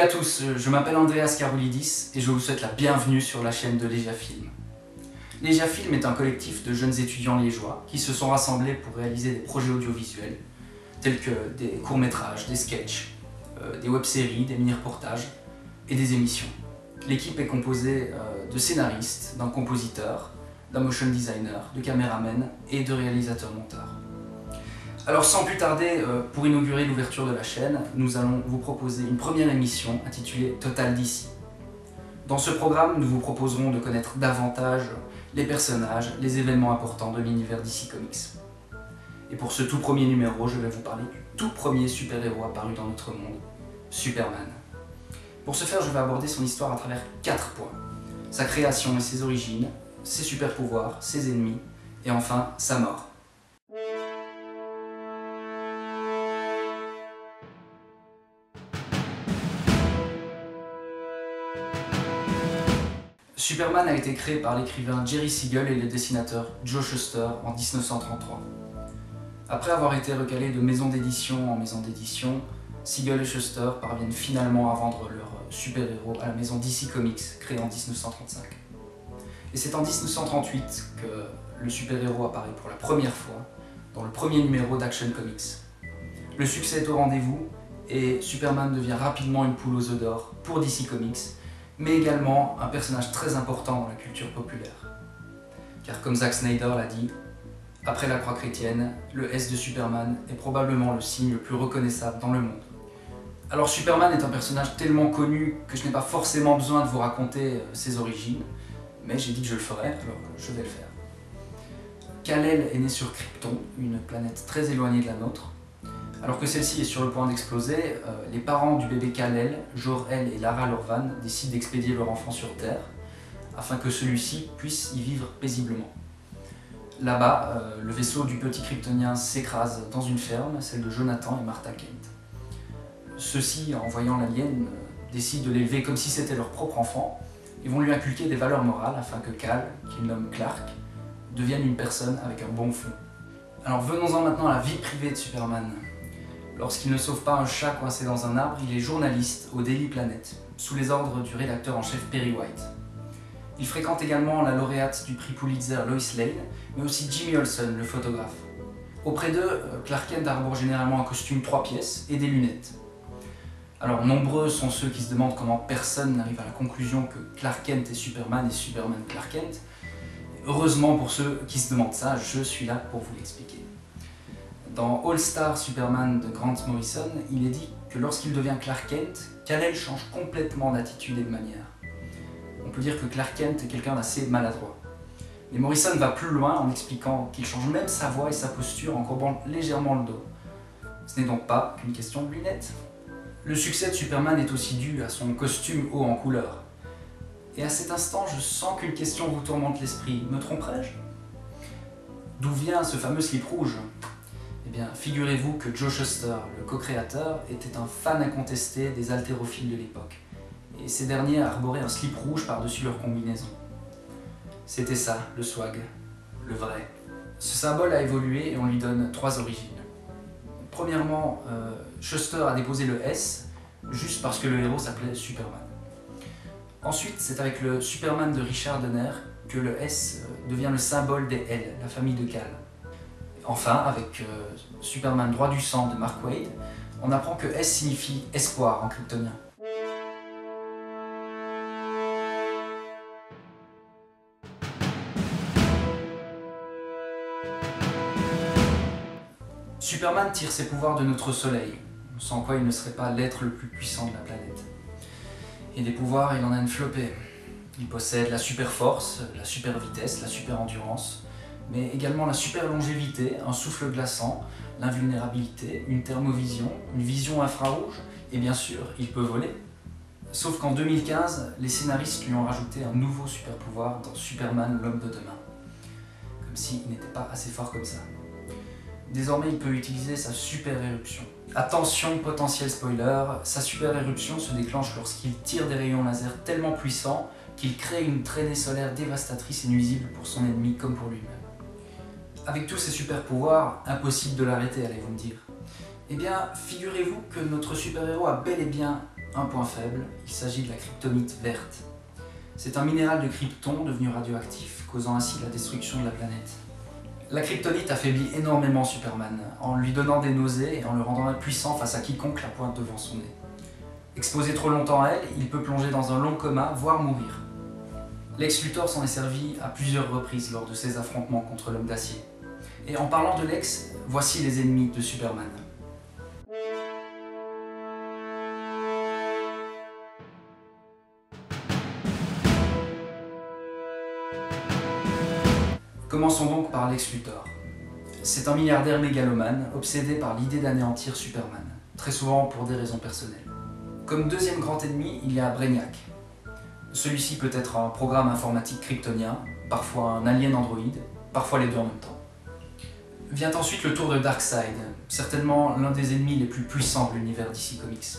Salut à tous, je m'appelle Andreas Karoulidis et je vous souhaite la bienvenue sur la chaîne de Legia Film. Legia Film est un collectif de jeunes étudiants liégeois qui se sont rassemblés pour réaliser des projets audiovisuels tels que des courts-métrages, des sketchs, des web-séries, des mini-reportages et des émissions. L'équipe est composée de scénaristes, d'un compositeur, d'un motion designer, de caméramen et de réalisateurs-monteurs. Alors sans plus tarder, pour inaugurer l'ouverture de la chaîne, nous allons vous proposer une première émission intitulée Total DC. Dans ce programme, nous vous proposerons de connaître davantage les personnages, les événements importants de l'univers DC Comics. Et pour ce tout premier numéro, je vais vous parler du tout premier super-héros apparu dans notre monde, Superman. Pour ce faire, je vais aborder son histoire à travers 4 points. Sa création et ses origines, ses super-pouvoirs, ses ennemis, et enfin, sa mort. Superman a été créé par l'écrivain Jerry Siegel et le dessinateur Joe Shuster en 1933. Après avoir été recalés de maison d'édition en maison d'édition, Siegel et Shuster parviennent finalement à vendre leur super-héros à la maison DC Comics, créée en 1935. Et c'est en 1938 que le super-héros apparaît pour la première fois dans le premier numéro d'Action Comics. Le succès est au rendez-vous et Superman devient rapidement une poule aux œufs d'or pour DC Comics, mais également un personnage très important dans la culture populaire. Car comme Zack Snyder l'a dit, après la croix chrétienne, le S de Superman est probablement le signe le plus reconnaissable dans le monde. Alors Superman est un personnage tellement connu que je n'ai pas forcément besoin de vous raconter ses origines, mais j'ai dit que je le ferais, alors je vais le faire. Kal-El est né sur Krypton, une planète très éloignée de la nôtre. Alors que celle-ci est sur le point d'exploser, les parents du bébé Kal-El, Jor-El et Lara Lorvan, décident d'expédier leur enfant sur Terre, afin que celui-ci puisse y vivre paisiblement. Là-bas, le vaisseau du petit kryptonien s'écrase dans une ferme, celle de Jonathan et Martha Kent. Ceux-ci, en voyant l'alien, décident de l'élever comme si c'était leur propre enfant, et vont lui inculquer des valeurs morales afin que Kal, qu'ils nomment Clark, devienne une personne avec un bon fond. Alors venons-en maintenant à la vie privée de Superman. Lorsqu'il ne sauve pas un chat coincé dans un arbre, il est journaliste au Daily Planet, sous les ordres du rédacteur en chef Perry White. Il fréquente également la lauréate du prix Pulitzer Lois Lane, mais aussi Jimmy Olsen, le photographe. Auprès d'eux, Clark Kent arbore généralement un costume 3 pièces et des lunettes. Alors nombreux sont ceux qui se demandent comment personne n'arrive à la conclusion que Clark Kent est Superman et Superman Clark Kent. Heureusement pour ceux qui se demandent ça, je suis là pour vous l'expliquer. Dans All-Star Superman de Grant Morrison, il est dit que lorsqu'il devient Clark Kent, Kal-El change complètement d'attitude et de manière. On peut dire que Clark Kent est quelqu'un d'assez maladroit. Mais Morrison va plus loin en expliquant qu'il change même sa voix et sa posture en courbant légèrement le dos. Ce n'est donc pas qu'une question de lunettes. Le succès de Superman est aussi dû à son costume haut en couleur. Et à cet instant, je sens qu'une question vous tourmente l'esprit. Me tromperais-je? D'où vient ce fameux slip rouge? Eh bien, figurez-vous que Joe Shuster, le co-créateur, était un fan incontesté des haltérophiles de l'époque. Et ces derniers arboraient un slip rouge par-dessus leur combinaison. C'était ça, le swag, le vrai. Ce symbole a évolué et on lui donne 3 origines. Premièrement, Shuster a déposé le S juste parce que le héros s'appelait Superman. Ensuite, c'est avec le Superman de Richard Donner que le S devient le symbole des L, la famille de Kal. Enfin, avec Superman droit du sang de Mark Waid, on apprend que S signifie espoir en kryptonien. Superman tire ses pouvoirs de notre soleil, sans quoi il ne serait pas l'être le plus puissant de la planète. Et des pouvoirs, il en a une flopée. Il possède la super force, la super vitesse, la super endurance, mais également la super longévité, un souffle glaçant, l'invulnérabilité, une thermovision, une vision infrarouge, et bien sûr, il peut voler. Sauf qu'en 2015, les scénaristes lui ont rajouté un nouveau super pouvoir dans Superman, l'homme de demain. Comme s'il n'était pas assez fort comme ça. Désormais, il peut utiliser sa super éruption. Attention, potentiel spoiler, sa super éruption se déclenche lorsqu'il tire des rayons laser tellement puissants qu'il crée une traînée solaire dévastatrice et nuisible pour son ennemi comme pour lui-même. Avec tous ces super pouvoirs, impossible de l'arrêter, allez-vous me dire. Eh bien, figurez-vous que notre super-héros a bel et bien Un point faible, il s'agit de la kryptonite verte. C'est un minéral de krypton devenu radioactif, causant ainsi la destruction de la planète. La kryptonite affaiblit énormément Superman, en lui donnant des nausées et en le rendant impuissant face à quiconque la pointe devant son nez. Exposé trop longtemps à elle, il peut plonger dans un long coma, voire mourir. Lex Luthor s'en est servi à plusieurs reprises lors de ses affrontements contre l'Homme d'Acier. Et en parlant de Lex, voici les ennemis de Superman. Commençons donc par Lex Luthor. C'est un milliardaire mégalomane, obsédé par l'idée d'anéantir Superman, très souvent pour des raisons personnelles. Comme deuxième grand ennemi, il y a Brainiac. Celui-ci peut être un programme informatique kryptonien, parfois un alien androïde, parfois les deux en même temps. Vient ensuite le tour de Darkseid, certainement l'un des ennemis les plus puissants de l'univers DC Comics.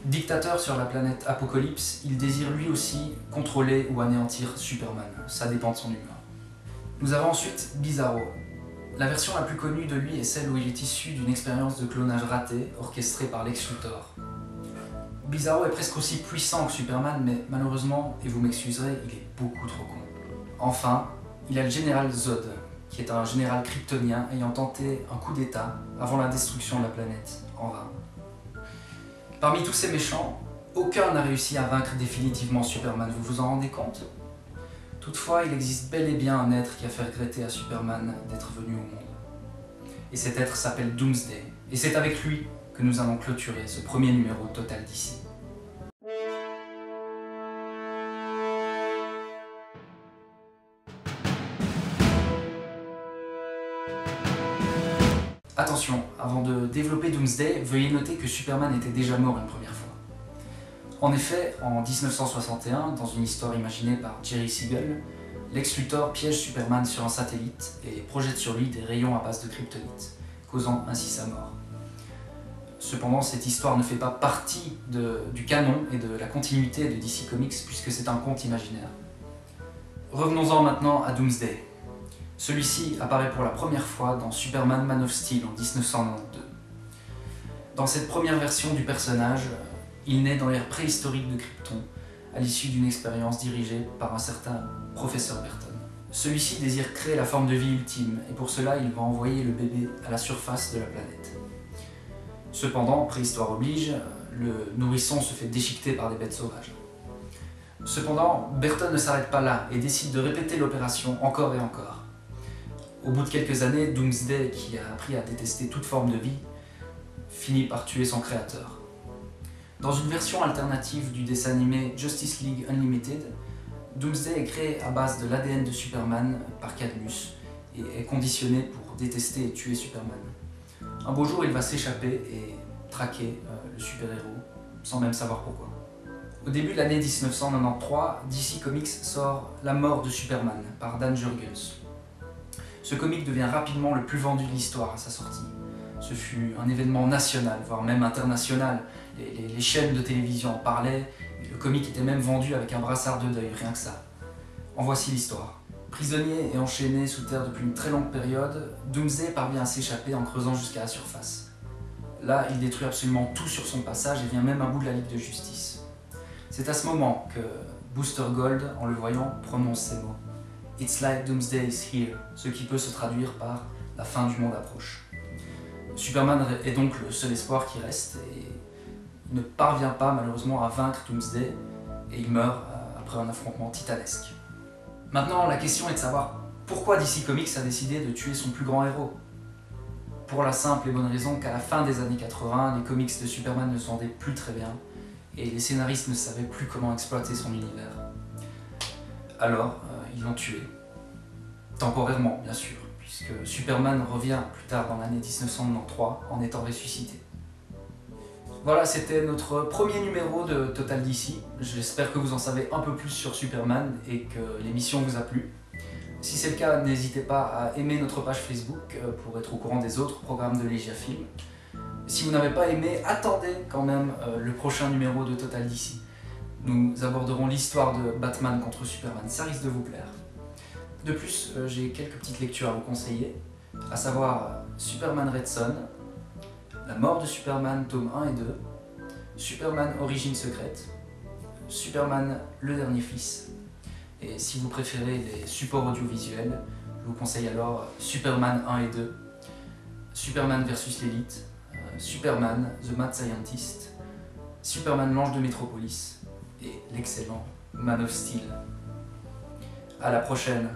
Dictateur sur la planète Apocalypse, il désire lui aussi contrôler ou anéantir Superman, ça dépend de son humeur. Nous avons ensuite Bizarro. La version la plus connue de lui est celle où il est issu d'une expérience de clonage ratée orchestrée par Lex Luthor. Bizarro est presque aussi puissant que Superman, mais malheureusement, et vous m'excuserez, il est beaucoup trop con. Enfin, il y a le général Zod, qui est un général kryptonien ayant tenté un coup d'état avant la destruction de la planète, en vain. Parmi tous ces méchants, aucun n'a réussi à vaincre définitivement Superman, vous vous en rendez compte ? Toutefois, il existe bel et bien un être qui a fait regretter à Superman d'être venu au monde. Et cet être s'appelle Doomsday, et c'est avec lui que nous allons clôturer ce premier numéro de Total DC. Attention, avant de développer Doomsday, veuillez noter que Superman était déjà mort une première fois. En effet, en 1961, dans une histoire imaginée par Jerry Siegel, Lex Luthor piège Superman sur un satellite et projette sur lui des rayons à base de kryptonite, causant ainsi sa mort. Cependant, cette histoire ne fait pas partie du canon et de la continuité de DC Comics puisque c'est un conte imaginaire. Revenons-en maintenant à Doomsday. Celui-ci apparaît pour la première fois dans Superman Man of Steel en 1992. Dans cette première version du personnage, il naît dans l'ère préhistorique de Krypton, à l'issue d'une expérience dirigée par un certain professeur Burton. Celui-ci désire créer la forme de vie ultime, et pour cela il va envoyer le bébé à la surface de la planète. Cependant, préhistoire oblige, le nourrisson se fait déchiqueter par des bêtes sauvages. Cependant, Burton ne s'arrête pas là et décide de répéter l'opération encore et encore. Au bout de quelques années, Doomsday, qui a appris à détester toute forme de vie, finit par tuer son créateur. Dans une version alternative du dessin animé Justice League Unlimited, Doomsday est créé à base de l'ADN de Superman par Cadmus et est conditionné pour détester et tuer Superman. Un beau jour, il va s'échapper et traquer le super-héros, sans même savoir pourquoi. Au début de l'année 1993, DC Comics sort La mort de Superman par Dan Jurgens. Ce comic devient rapidement le plus vendu de l'histoire à sa sortie. Ce fut un événement national, voire même international. Les chaînes de télévision en parlaient, et le comic était même vendu avec un brassard de deuil, rien que ça. En voici l'histoire. Prisonnier et enchaîné sous terre depuis une très longue période, Doomsday parvient à s'échapper en creusant jusqu'à la surface. Là, il détruit absolument tout sur son passage et vient même à bout de la Ligue de Justice. C'est à ce moment que Booster Gold, en le voyant, prononce ces mots. « It's like Doomsday is here », ce qui peut se traduire par « la fin du monde approche ». Superman est donc le seul espoir qui reste et il ne parvient pas malheureusement à vaincre Doomsday et il meurt après un affrontement titanesque. Maintenant, la question est de savoir pourquoi DC Comics a décidé de tuer son plus grand héros. Pour la simple et bonne raison qu'à la fin des années 80, les comics de Superman ne se vendaient plus très bien et les scénaristes ne savaient plus comment exploiter son univers. Alors, ils l'ont tué. Temporairement, bien sûr, puisque Superman revient plus tard dans l'année 1993 en étant ressuscité. Voilà, c'était notre premier numéro de Total DC. J'espère que vous en savez un peu plus sur Superman et que l'émission vous a plu. Si c'est le cas, n'hésitez pas à aimer notre page Facebook pour être au courant des autres programmes de Legia Film. Si vous n'avez pas aimé, attendez quand même le prochain numéro de Total DC. Nous aborderons l'histoire de Batman contre Superman, ça risque de vous plaire. De plus, j'ai quelques petites lectures à vous conseiller, à savoir Superman Red Son, La mort de Superman, tome 1 et 2, Superman Origine secrète, Superman le dernier fils, et si vous préférez les supports audiovisuels, je vous conseille alors Superman 1 et 2, Superman vs l'élite, Superman The Mad Scientist, Superman l'ange de Métropolis et l'excellent Man of Steel. À la prochaine.